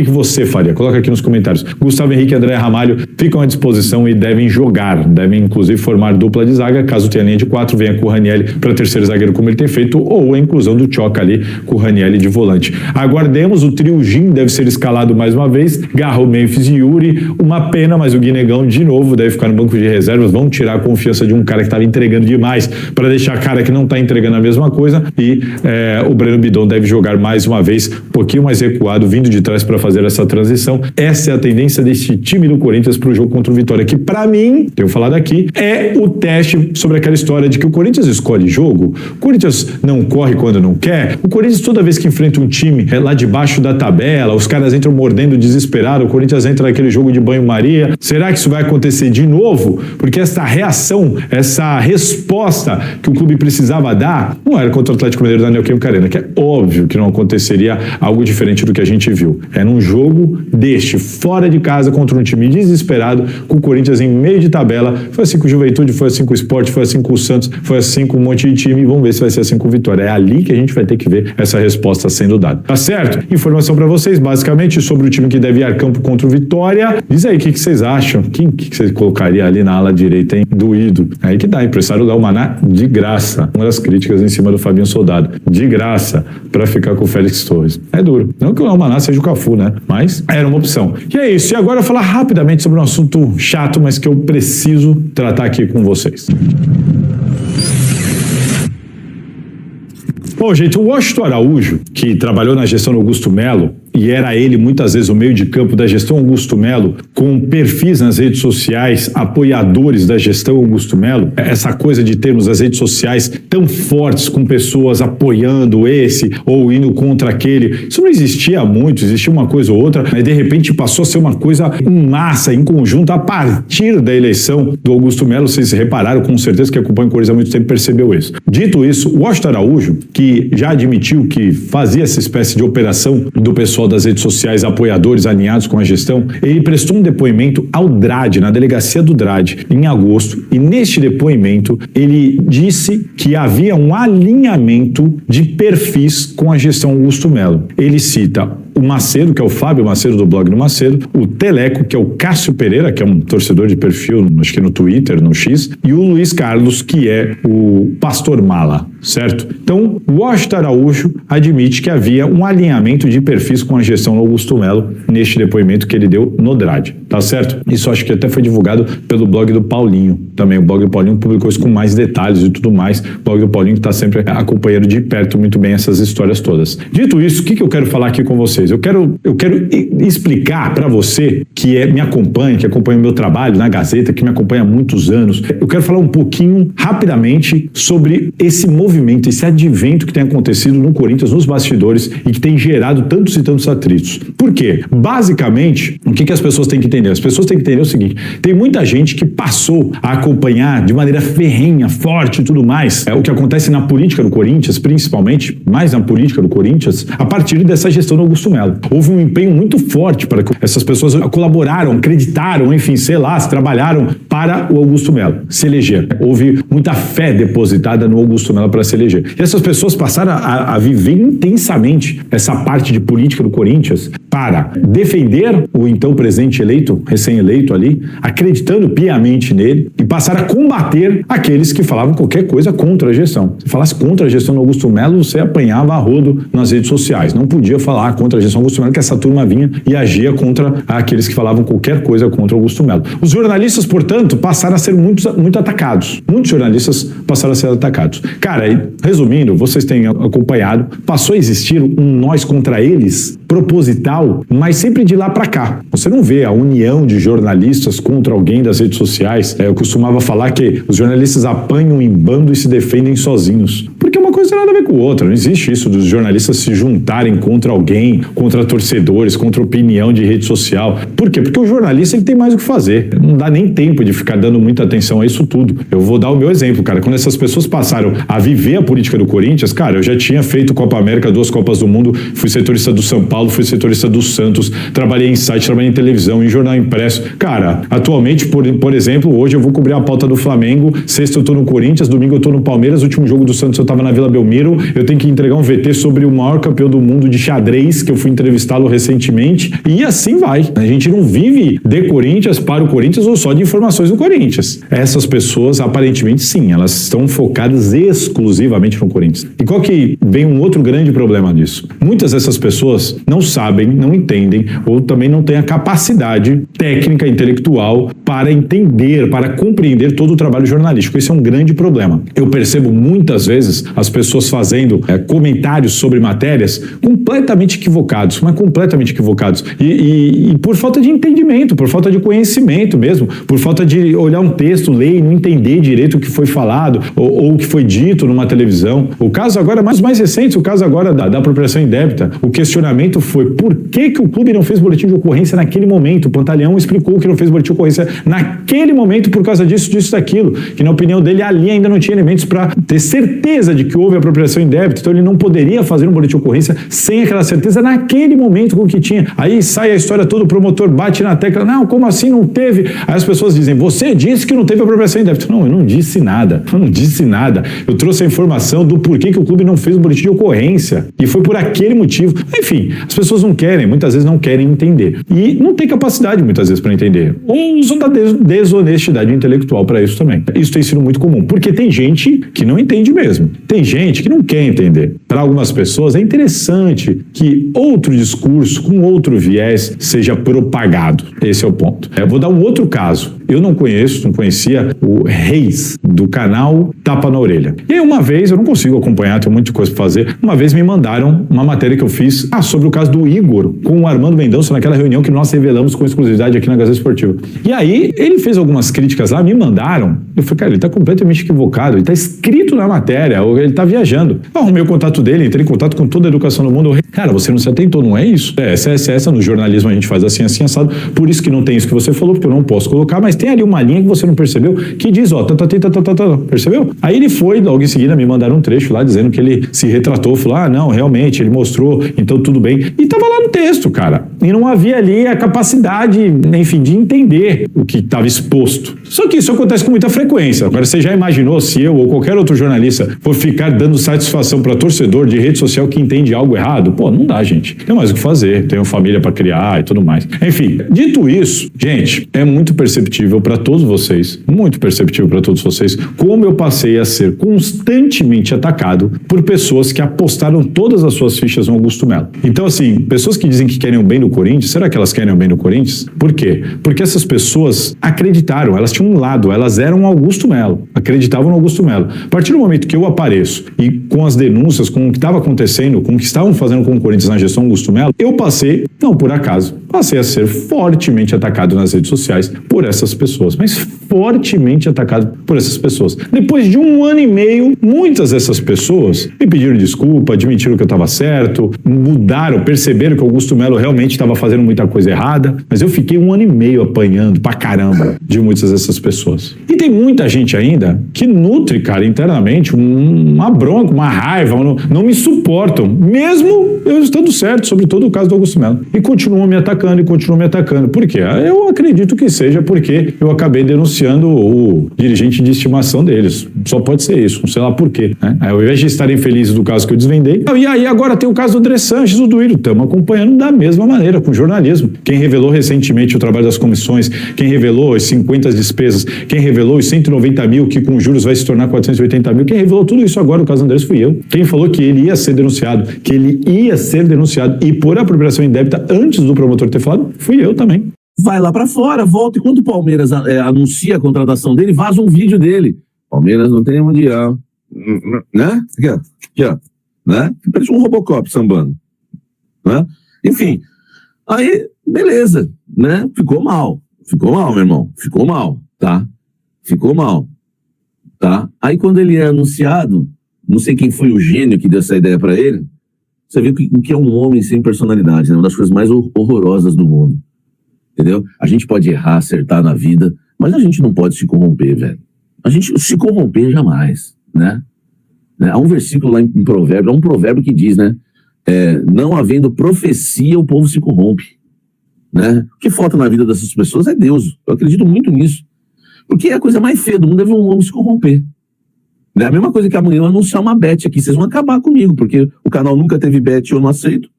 que você faria? Coloca aqui nos comentários. Gustavo Henrique e André Ramalho ficam à disposição e devem jogar. Devem, inclusive, formar dupla de zaga. Caso tenha linha de 4, venha com o Ranieri para terceiro zagueiro, como ele tem feito, ou a inclusão do Tchoca ali com o Ranieri de volante. Aguardemos, o trio Gin deve ser escalado mais uma vez. Garro, Memphis e Yuri. Uma pena, mas o Guinegão, de novo, deve ficar no banco de reservas. Vão tirar a confiança de um cara que estava entregando demais para deixar a cara que não está entregando a mesma coisa. E o Breno Bidon deve jogar mais uma vez, um pouquinho mais recuado, vindo de trás para fazer essa transição. Essa é a tendência desse time do Corinthians para o jogo contra o Vitória, que para mim, tenho falado aqui, é o teste sobre aquela história de que o Corinthians escolhe jogo, o Corinthians não corre quando não quer, o Corinthians toda vez que enfrenta um time lá debaixo da tabela, os caras entram mordendo desesperado, o Corinthians entra naquele jogo de banho-maria. Será que isso vai acontecer de novo? Porque essa reação, essa resposta que o clube precisava dar, não era contra o Atlético Mineiro da Neoquímica Arena, que é óbvio que não aconteceria algo diferente do que a gente viu. É num jogo deste, fora de casa, contra um time desesperado, com o Corinthians em meio de tabela. Foi assim com o Juventude, foi assim com o Sport, foi assim com o Santos, foi assim com um monte de time, e vamos ver se vai ser assim com o Vitória. É ali que a gente vai ter que ver essa resposta sendo dada. Tá certo? Informação pra vocês, basicamente, sobre o time que deve ir a campo contra o Vitória. Diz aí o que vocês acham. Quem que você colocaria ali na ala direita, hein? Doído. Aí que dá, empresário Léo Maná, de graça. Uma das críticas em cima do Fabinho Soldado. De graça, pra ficar com o Félix Torres. É duro. Não que o Léo Maná seja o Cafu, né? Mas era uma opção. E é isso. E agora eu vou falar rapidamente sobre um assunto chato, mas que eu preciso tratar aqui com vocês. Bom, gente, o Washington Araújo, que trabalhou na gestão do Augusto Melo, e era ele muitas vezes o meio de campo da gestão Augusto Melo, com perfis nas redes sociais, apoiadores da gestão Augusto Melo, essa coisa de termos as redes sociais tão fortes, com pessoas apoiando esse ou indo contra aquele, isso não existia muito, existia uma coisa ou outra, mas de repente passou a ser uma coisa em massa, em conjunto, a partir da eleição do Augusto Melo. Vocês repararam, com certeza, que acompanha o Corinthians há muito tempo, percebeu isso. Dito isso, o Washington Araújo, que já admitiu que fazia essa espécie de operação do pessoal das redes sociais, apoiadores alinhados com a gestão, ele prestou um depoimento ao DRAD, na delegacia do DRAD, em agosto, e neste depoimento ele disse que havia um alinhamento de perfis com a gestão Augusto Melo. Ele cita o Macedo, que é o Fábio Macedo do blog do Macedo, o Teleco, que é o Cássio Pereira, que é um torcedor de perfil, acho que no Twitter, no X, e o Luiz Carlos, que é o Pastor Mala, certo? Então, o Washington Araújo admite que havia um alinhamento de perfis com a gestão do Augusto Melo neste depoimento que ele deu no DRAD, tá certo? Isso acho que até foi divulgado pelo blog do Paulinho, também o blog do Paulinho publicou isso com mais detalhes e tudo mais, o blog do Paulinho que está sempre acompanhando de perto muito bem essas histórias todas. Dito isso, o que eu quero falar aqui com vocês? Eu quero explicar para você que me acompanha, que acompanha o meu trabalho na Gazeta, que me acompanha há muitos anos. Eu quero falar um pouquinho, rapidamente, sobre esse movimento, esse advento que tem acontecido no Corinthians, nos bastidores, e que tem gerado tantos e tantos atritos. Por quê? Basicamente, o que as pessoas têm que entender? As pessoas têm que entender o seguinte: tem muita gente que passou a acompanhar de maneira ferrenha, forte e tudo mais, o que acontece na política do Corinthians, principalmente, mais na política do Corinthians, a partir dessa gestão do Augusto Melo. Houve um empenho muito forte para que essas pessoas colaboraram, acreditaram, enfim, sei lá, trabalharam para o Augusto Melo se eleger. Houve muita fé depositada no Augusto Melo para se eleger. E essas pessoas passaram a viver intensamente essa parte de política do Corinthians para defender o então presidente eleito, recém-eleito ali, acreditando piamente nele, e passar a combater aqueles que falavam qualquer coisa contra a gestão. Se falasse contra a gestão do Augusto Melo, você apanhava a rodo nas redes sociais. Não podia falar contra a gestão do Augusto Melo, que essa turma vinha e agia contra aqueles que falavam qualquer coisa contra o Augusto Melo. Os jornalistas, portanto, passaram a ser muito atacados. Muitos jornalistas passaram a ser atacados. Cara, resumindo, vocês têm acompanhado, passou a existir um nós contra eles proposital, mas sempre de lá para cá. Você não vê a união de jornalistas contra alguém das redes sociais. Eu costumava falar que os jornalistas apanham em bando e se defendem sozinhos. Porque uma coisa tem nada a ver com outra. Não existe isso dos jornalistas se juntarem contra alguém, contra torcedores, contra opinião de rede social. Por quê? Porque o jornalista ele tem mais o que fazer. Não dá nem tempo de ficar dando muita atenção a isso tudo. Eu vou dar o meu exemplo, cara. Quando essas pessoas passaram a viver a política do Corinthians, cara, eu já tinha feito Copa América, 2 Copas do Mundo, fui setorista do São Paulo, fui setorista do Santos, trabalhei em site, trabalhei em televisão, em jornal impresso. Cara, atualmente, por exemplo, hoje eu vou cobrir a pauta do Flamengo, sexta eu tô no Corinthians, domingo eu tô no Palmeiras, último jogo do Santos eu tava na Vila Belmiro, eu tenho que entregar um VT sobre o maior campeão do mundo de xadrez, que eu fui entrevistá-lo recentemente, e assim vai. A gente não vive de Corinthians para o Corinthians ou só de informações do Corinthians. Essas pessoas, aparentemente, sim, elas estão focadas exclusivamente no Corinthians. E qual que vem um outro grande problema disso? Muitas dessas pessoas não sabem, não entendem, ou também não têm a capacidade técnica, intelectual, para entender, para compreender todo o trabalho jornalístico. Esse é um grande problema. Eu percebo muitas vezes as pessoas fazendo comentários sobre matérias completamente equivocados, mas completamente equivocados. E por falta de entendimento, por falta de conhecimento mesmo, por falta de olhar um texto, ler e não entender direito o que foi falado ou o que foi dito numa televisão. O caso agora, mais recente, o caso agora da apropriação indébita, o questionamento foi por que o clube não fez boletim de ocorrência naquele momento? O Pantaleão explicou que não fez boletim de ocorrência naquele momento por causa disso, daquilo, que na opinião dele ali ainda não tinha elementos para ter certeza de que houve apropriação indébita, então ele não poderia fazer um boletim de ocorrência sem aquela certeza naquele momento com o que tinha. Aí sai a história toda, o promotor bate na tecla, não, como assim não teve? Aí as pessoas dizem, você disse que não teve apropriação indébita. Não, eu não disse nada, eu trouxe a informação do porquê que o clube não fez um boletim de ocorrência, e foi por aquele motivo. Enfim, as pessoas não querem, muitas vezes não querem entender, e não tem capacidade muitas vezes para entender, ou usam da desonestidade intelectual para isso também. Isso tem sido muito comum, porque tem gente que não entende mesmo, tem gente que não quer entender. Para algumas pessoas é interessante que outro discurso, com outro viés, seja propagado. Esse é o ponto. Eu vou dar um outro caso. Eu não conhecia o Reis, do canal Tapa na Orelha. E aí uma vez, eu não consigo acompanhar, tenho muita coisa para fazer, uma vez me mandaram uma matéria que eu fiz sobre o caso do Igor com o Armando Mendonça naquela reunião que nós revelamos com exclusividade aqui na Gazeta Esportiva. E aí, ele fez algumas críticas lá, me mandaram, eu falei, cara, ele tá completamente equivocado, ele tá escrito na matéria, ou ele tá viajando. Eu arrumei o contato dele, entrei em contato com toda a educação do mundo, cara, você não se atentou, não é isso? Essa no jornalismo a gente faz assim, assado, por isso que não tem isso que você falou, porque eu não posso colocar, mas tem ali uma linha que você não percebeu, que diz, percebeu? Aí ele foi, logo em seguida me mandaram um trecho lá, dizendo que ele se retratou, falou, não, realmente, ele mostrou, então tudo bem. E tava lá no texto, cara, e não havia ali a capacidade, enfim, de entender o que estava exposto. Só que isso acontece com muita frequência. Agora, você já imaginou se eu ou qualquer outro jornalista for ficar dando satisfação para torcedor de rede social que entende algo errado? Pô, não dá, gente. Tem mais o que fazer, tenho família para criar e tudo mais. Enfim, dito isso, gente, é muito perceptível para todos vocês, muito perceptível para todos vocês, como eu passei a ser constantemente atacado por pessoas que apostaram todas as suas fichas no Augusto Melo. Então, assim, pessoas que dizem que querem o bem do Corinthians, será que elas querem o bem do Corinthians? Por quê? Porque essas pessoas acreditaram, elas tinham um lado, elas eram Augusto Melo, acreditavam no Augusto Melo. A partir do momento que eu apareço e com as denúncias, com o que estava acontecendo, com o que estavam fazendo com o Corinthians na gestão Augusto Melo, eu passei, não por acaso, passei a ser fortemente atacado nas redes sociais por essas pessoas, mas fortemente atacado por essas pessoas. Depois de 1 ano e meio, muitas dessas pessoas me pediram desculpa, admitiram que eu estava certo, mudaram, perceberam que o Augusto Melo realmente estava fazendo muita coisa errada, mas eu fiquei 1 ano e meio apanhando pra caramba de muitas dessas pessoas. E tem muita gente ainda que nutre, cara, internamente uma bronca, uma raiva, não me suportam, mesmo eu estando certo sobre todo o caso do Augusto Melo. E continuam me atacando e continuam me atacando. Por quê? Eu acredito que seja porque eu acabei denunciando o dirigente de estimação deles. Só pode ser isso, não sei lá por quê, né? Ao invés de estarem felizes do caso que eu desvendei, e aí agora tem o caso do André Sanches, do Duílio, estamos acompanhando da mesma maneira, com jornalismo. Quem revelou recentemente o trabalho das comissões, quem revelou as 50 despesas, quem revelou os 190 mil, que com juros vai se tornar 480 mil, quem revelou tudo isso agora, o caso Andrés, fui eu. Quem falou que ele ia ser denunciado, e por apropriação indébita antes do promotor ter falado, fui eu também. Vai lá pra fora, volta, e quando o Palmeiras anuncia a contratação dele, vaza um vídeo dele. Palmeiras não tem mundial. Né? Aqui, ó. Né? Parece um Robocop sambando. Né? Enfim, aí, beleza, né? Ficou mal, meu irmão. Ficou mal, tá? Aí quando ele é anunciado, não sei quem foi o gênio que deu essa ideia pra ele, você vê o que é um homem sem personalidade, né? Uma das coisas mais horrorosas do mundo. Entendeu? A gente pode errar, acertar na vida, mas a gente não pode se corromper, velho. A gente se corromper jamais, né? Há um versículo lá em Provérbio, há um provérbio que diz, né? Não havendo profecia, o povo se corrompe, né? O que falta na vida dessas pessoas é Deus. Eu acredito muito nisso. Porque a coisa mais feia do mundo é ver um homem se corromper. É a mesma coisa que amanhã eu anunciar uma bet aqui. Vocês vão acabar comigo, porque o canal nunca teve bet e eu não aceito.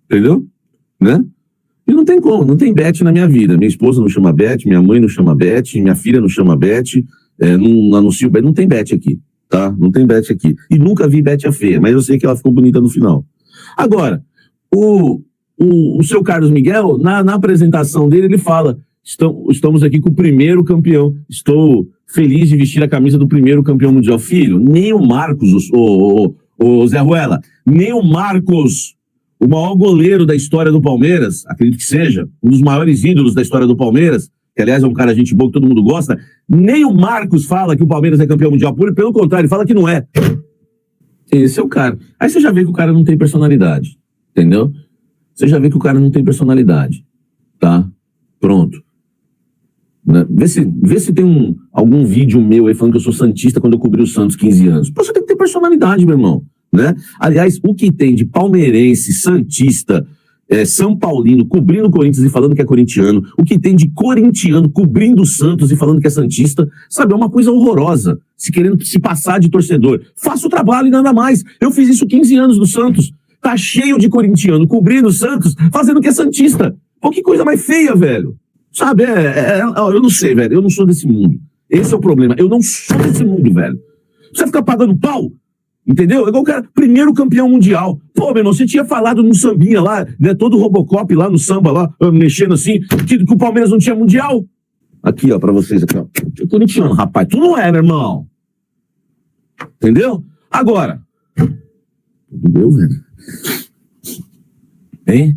Entendeu? Né? E não tem como, não tem bet na minha vida. Minha esposa não chama bet, minha mãe não chama bet, minha filha não chama bet, não anuncio bet, não tem bet aqui, tá? Não tem bet aqui. E nunca vi bet feia, mas eu sei que ela ficou bonita no final. Agora, o seu Carlos Miguel, na apresentação dele, ele fala: estamos aqui com o primeiro campeão, estou feliz de vestir a camisa do primeiro campeão mundial. Filho, nem o Marcos, o Zé Ruela, nem o Marcos, o maior goleiro da história do Palmeiras, acredito que seja, um dos maiores ídolos da história do Palmeiras, que aliás é um cara gente boa que todo mundo gosta, nem o Marcos fala que o Palmeiras é campeão mundial, pelo contrário, ele fala que não é. Esse é o cara. Aí você já vê que o cara não tem personalidade, entendeu? Você já vê que o cara não tem personalidade, tá? Pronto. Né? Vê se tem algum vídeo meu aí falando que eu sou santista quando eu cobri o Santos 15 anos. Pô, você tem que ter personalidade, meu irmão. Né? Aliás, o que tem de palmeirense, santista, São Paulino cobrindo o Corinthians e falando que é corintiano, o que tem de corintiano cobrindo o Santos e falando que é santista, sabe, é uma coisa horrorosa, querendo se passar de torcedor. Faça o trabalho e nada mais. Eu fiz isso 15 anos no Santos. Tá cheio de corintiano cobrindo o Santos, fazendo que é santista. Pô, que coisa mais feia, velho. Sabe, eu não sei, velho, eu não sou desse mundo. Esse é o problema, eu não sou desse mundo, velho. Você fica pagando pau, entendeu? Igual o cara, primeiro campeão mundial. Pô, meu irmão, você tinha falado no sambinha lá, né, todo Robocop lá no samba, lá, mexendo assim, que o Palmeiras não tinha mundial. Aqui, ó, pra vocês, aqui, ó. Eu tô corintiano, rapaz, tu não é, meu irmão. Entendeu? Agora. Entendeu, velho? Hein?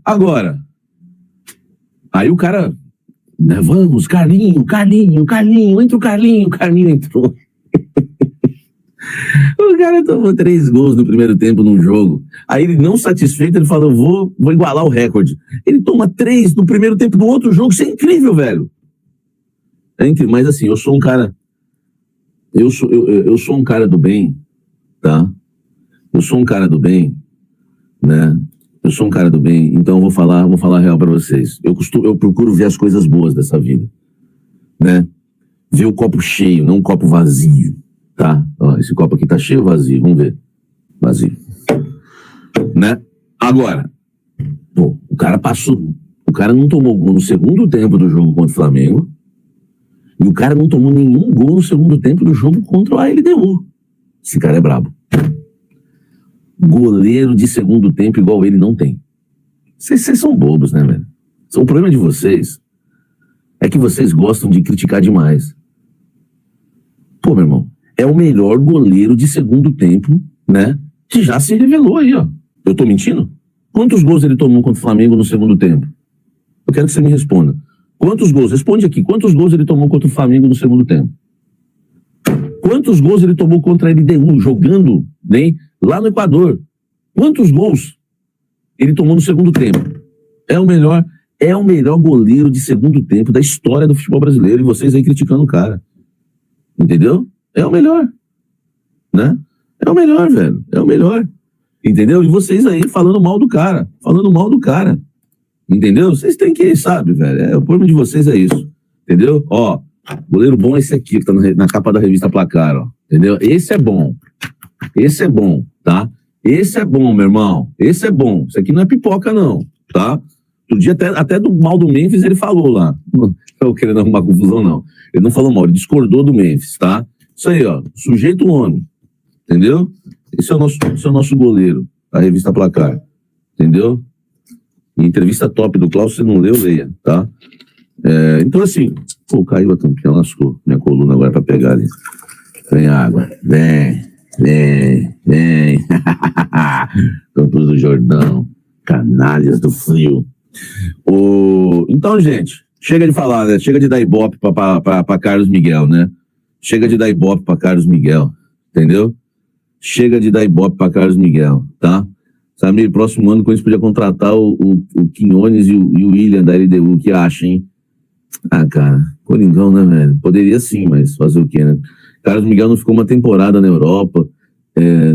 Agora. Aí o cara, né, vamos, Carlinho, entra o Carlinho entrou. O cara tomou 3 gols no primeiro tempo num jogo. Aí ele, não satisfeito, ele falou: vou igualar o recorde. Ele toma 3 no primeiro tempo do outro jogo. Isso é incrível, velho. É incrível. Mas assim, eu sou um cara... Eu sou um cara do bem, tá? Eu sou um cara do bem, né? Eu sou um cara do bem, então eu vou falar a real pra vocês. Eu procuro ver as coisas boas dessa vida, né? Ver o copo cheio, não o copo vazio, tá? Ó, esse copo aqui tá cheio ou vazio? Vamos ver. Vazio. Né? Agora, pô, o cara passou... O cara não tomou gol no segundo tempo do jogo contra o Flamengo e o cara não tomou nenhum gol no segundo tempo do jogo contra o LDU. Esse cara é brabo. Goleiro de segundo tempo igual ele não tem. Vocês são bobos, né, velho? O problema de vocês é que vocês gostam de criticar demais. Pô, meu irmão, é o melhor goleiro de segundo tempo, né? Que já se revelou aí, ó. Eu tô mentindo? Quantos gols ele tomou contra o Flamengo no segundo tempo? Eu quero que você me responda. Quantos gols? Responde aqui. Quantos gols ele tomou contra o Flamengo no segundo tempo? Quantos gols ele tomou contra a LDU, jogando, né, lá no Equador? Quantos gols ele tomou no segundo tempo? É o melhor goleiro de segundo tempo da história do futebol brasileiro. E vocês aí criticando o cara. Entendeu? É o melhor. Né? É o melhor, velho. É o melhor. Entendeu? E vocês aí falando mal do cara. Falando mal do cara. Entendeu? Vocês têm que, sabe, velho. O problema de vocês é isso. Entendeu? Ó, goleiro bom é esse aqui, que tá na capa da revista Placar, ó. Entendeu? Esse é bom. Esse é bom, tá? Esse é bom, meu irmão. Esse é bom. Isso aqui não é pipoca, não, tá? Outro dia, até do mal do Memphis, ele falou lá. Não tô querendo arrumar confusão, não. Ele não falou mal, ele discordou do Memphis, tá? Isso aí, ó. Sujeito homem. Entendeu? Esse é o nosso goleiro, da revista Placar. Entendeu? E entrevista top do Klaus, você não leu, leia, tá? Então, assim, pô, caiu a tampinha, lascou minha coluna agora pra pegar ali. Vem água, vem. Campos do Jordão, canalhas do frio. Então, gente, chega de falar, né? Chega de dar ibope pra Carlos Miguel, né? Chega de dar ibope pra Carlos Miguel, entendeu? Chega de dar ibope pra Carlos Miguel, tá? Sabe, próximo ano, quando a gente podia contratar o Quinones e o William da LDU, que acha, hein? Ah, cara, Coringão, né, velho? Poderia sim, mas fazer o quê, né? Carlos Miguel não ficou uma temporada na Europa,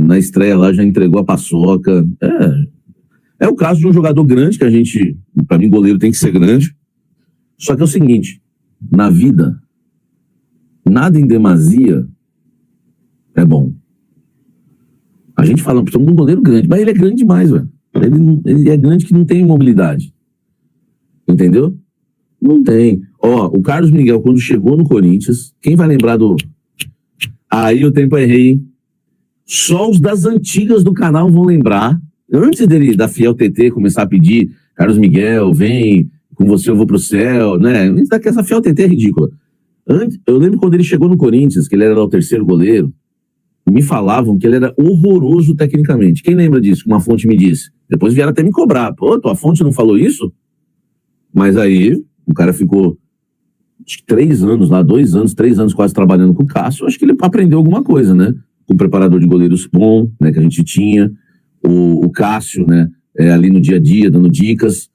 na estreia lá já entregou a paçoca. É o caso de um jogador grande, que a gente, pra mim, goleiro tem que ser grande. Só que é o seguinte, na vida, nada em demasia é bom. A gente fala, precisamos de um goleiro grande, mas ele é grande demais, velho. Ele é grande que não tem mobilidade. Entendeu? Não tem. Ó, o Carlos Miguel, quando chegou no Corinthians, quem vai lembrar do... Aí o tempo errei, hein? Só os das antigas do canal vão lembrar. Antes dele, da Fiel TT, começar a pedir, Carlos Miguel, vem, com você eu vou pro céu, né? Essa Fiel TT é ridícula. Eu lembro quando ele chegou no Corinthians, que ele era o terceiro goleiro, me falavam que ele era horroroso tecnicamente. Quem lembra disso? Que uma fonte me disse. Depois vieram até me cobrar. Pô, tua fonte não falou isso? Mas aí, o cara ficou acho que 3 anos lá, 2 anos, 3 anos quase trabalhando com o Cássio. Acho que ele aprendeu alguma coisa, né? Com o preparador de goleiros bom, né, que a gente tinha. O Cássio, né, ali no dia a dia, dando dicas.